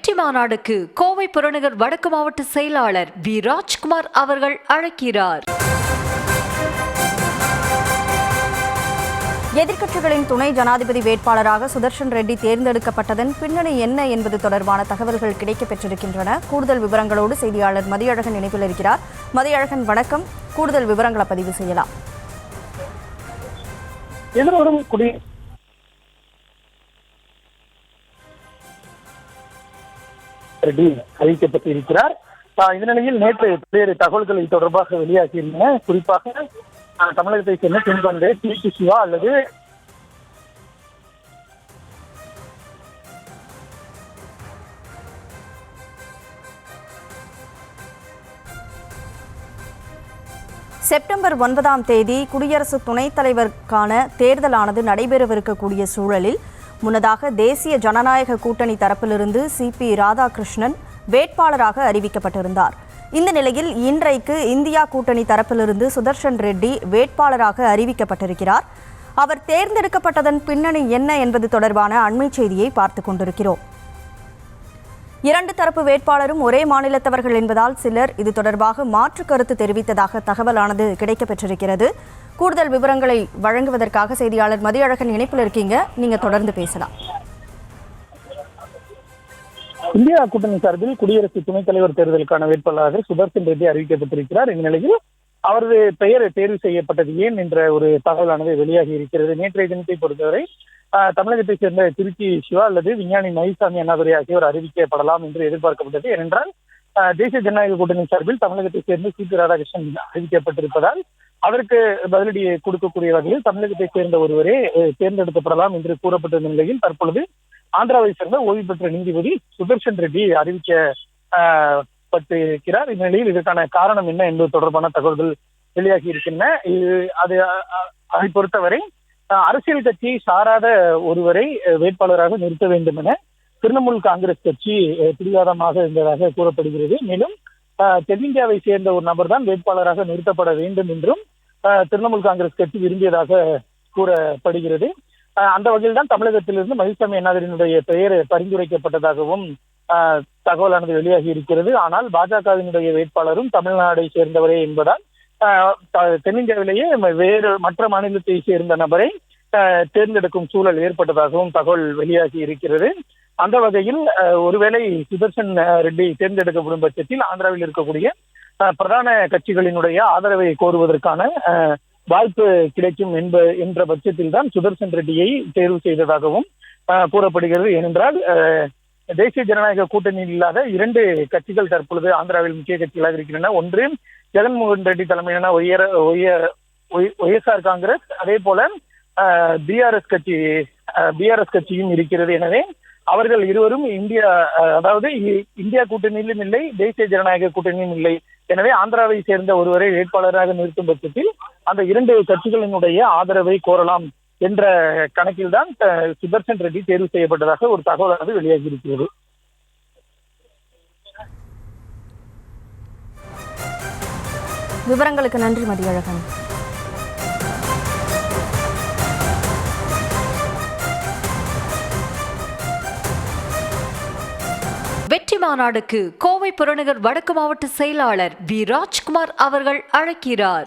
வெற்றி மாநாடுக்கு கோவை புறநகர் வடக்கு மாவட்ட செயலாளர் வி ராஜ்குமார் அவர்கள் அழைக்கிறார். எதிர்க்கட்சிகளின் துணை ஜனாதிபதி வேட்பாளராக சுதர்ஷன் ரெட்டி தேர்ந்தெடுக்கப்பட்டதன் பின்னணி என்ன என்பது தொடர்பான தகவல்கள் கிடைக்கப்பெற்றிருக்கின்றன. கூடுதல் விவரங்களோடு செய்தியாளர் மதியழகன் இணைப்பில் இருக்கிறார். மதியழகன், வணக்கம். கூடுதல் விவரங்களை பதிவு செய்யலாம். எதிர்வரும் ரெட்டி அறிவிக்கப்பட்டிருக்கிறார். இந்த நிலையில் நேற்று வேறு தகவல்கள் இது தொடர்பாக வெளியாகியிருந்தன. குறிப்பாக தமிழகத்தை சேர்ந்த பின்வந்த டி சிவா அல்லது செப்டம்பர் 9 குடியரசு துணைத் தலைவருக்கான தேர்தலானது நடைபெறவிருக்கக்கூடிய சூழலில் முன்னதாக தேசிய ஜனநாயக கூட்டணி தரப்பிலிருந்து சிபி ராதாகிருஷ்ணன் வேட்பாளராக அறிவிக்கப்பட்டிருந்தார். இந்த நிலையில் இன்றைக்கு இந்தியா கூட்டணி தரப்பிலிருந்து சுதர்ஷன் ரெட்டி வேட்பாளராக அறிவிக்கப்பட்டிருக்கிறார். அவர் தேர்ந்தெடுக்கப்பட்டதன் பின்னணி என்ன என்பது தொடர்பான அண்மை செய்தியை பார்த்துக் கொண்டிருக்கிறோம். இரண்டு தரப்பு வேட்பாளரும் ஒரே மாநிலத்தவர்கள் என்பதால் சிலர் இது தொடர்பாக மாற்று கருத்து தெரிவித்ததாக தகவலானது கிடைக்கப்பெற்றிருக்கிறது. கூடுதல் விவரங்களை வழங்குவதற்காக செய்தியாளர் மதியழகன் இணைப்பில் இருக்கீங்க. நீங்க தொடர்ந்து பேசலாம். இந்தியா கூட்டணி சார்பில் குடியரசு துணைத் தலைவர் தேர்தலுக்கான வேட்பாளராக சுதர்ஷன் ரெட்டி அறிவிக்கப்பட்டிருக்கிறார். இந்த நிலையில் அவரது பெயர் தேர்வு செய்யப்பட்டது ஏன் என்ற ஒரு தகவலானது வெளியாகி இருக்கிறது. நேற்றைய தினத்தை பொறுத்தவரை தமிழகத்தைச் சேர்ந்த திருச்சி சிவா அல்லது விஞ்ஞானி மயில்சாமி அண்ணாதுரை ஆகியோர் அறிவிக்கப்படலாம் என்று எதிர்பார்க்கப்பட்டது. ஏனென்றால் தேசிய ஜனநாயக கூட்டணி சார்பில் தமிழகத்தைச் சேர்ந்த சிபி ராதாகிருஷ்ணன் அறிவிக்கப்பட்டிருப்பதால் அதற்கு பதிலடி கொடுக்கக்கூடிய வகையில் தமிழகத்தைச் சேர்ந்த ஒருவரே தேர்ந்தெடுக்கப்படலாம் என்று கூறப்பட்டிருந்த நிலையில் தற்பொழுது ஆந்திராவை சேர்ந்த ஓய்வு பெற்ற நீதிபதி சுதர்ஷன் ரெட்டி அறிவிக்கப்பட்டிருக்கிறார். இந்த நிலையில் இதற்கான காரணம் என்ன என்பது தொடர்பான தகவல்கள் வெளியாகி இருக்கின்றன. அதை பொறுத்தவரை அரசியல் கட்சி சாராத ஒருவரை வேட்பாளராக நிறுத்த வேண்டும் என திரிணாமுல் காங்கிரஸ் கட்சி பிடிவாதமாக இருந்ததாக கூறப்படுகிறது. மேலும் தென்னிந்தியாவை சேர்ந்த ஒரு நபர் தான் வேட்பாளராக நிறுத்தப்பட வேண்டும் என்றும் திரிணாமுல் காங்கிரஸ் கட்சி விரும்பியதாக கூறப்படுகிறது. அந்த வகையில் தான் தமிழகத்திலிருந்து மயில்சாமி அண்ணாதுரையினுடைய பெயர் பரிந்துரைக்கப்பட்டதாகவும் தகவலானது வெளியாகி இருக்கிறது. ஆனால் பாஜகவினுடைய வேட்பாளரும் தமிழ்நாடை சேர்ந்தவரே என்பதால் தென்னிந்தியாவிலேயே வேறு மற்ற மாநிலத்தை சேர்ந்த நபரை தேர்ந்தெடுக்கும் சூழல் ஏற்பட்டதாகவும் தகவல் வெளியாகி இருக்கிறது. அந்த வகையில் ஒருவேளை சுதர்ஷன் ரெட்டி தேர்ந்தெடுக்கப்படும் பட்சத்தில் ஆந்திராவில் இருக்கக்கூடிய பிரதான கட்சிகளினுடைய ஆதரவை கோருவதற்கான வாய்ப்பு கிடைக்கும் என்ற பட்சத்தில் தான் சுதர்ஷன் ரெட்டியை தேர்வு செய்ததாகவும் கூறப்படுகிறது. ஏனென்றால் தேசிய ஜனநாயக கூட்டணியில் இல்லாத இரண்டு கட்சிகள் தற்பொழுது ஆந்திராவில் முக்கிய கட்சிகளாக இருக்கின்றன. ஒன்று ஜெகன்மோகன் ரெட்டி தலைமையிலான ஒய்எஸ்ஆர் காங்கிரஸ், அதே போல பிஆர்எஸ் கட்சியும் இருக்கிறது. எனவே அவர்கள் இருவரும் இந்தியா கூட்டணியிலும் இல்லை, தேசிய ஜனநாயக கூட்டணியும் இல்லை. எனவே ஆந்திராவை சேர்ந்த ஒருவரை வேட்பாளராக நிறுத்தும் பட்சத்தில் அந்த இரண்டு கட்சிகளினுடைய ஆதரவை கோரலாம் என்ற கணக்கில் தான் சுதர்ஷன் ரெட்டி தேர்வு செய்யப்பட்டதாக ஒரு தகவலானது வெளியாகி இருக்கிறது. விவரங்களுக்கு நன்றி மதியழகன். வெற்றி மாநாடுக்கு கோவை புறநகர் வடக்கு மாவட்ட செயலாளர் வி ராஜ்குமார் அவர்கள் அழைக்கிறார்.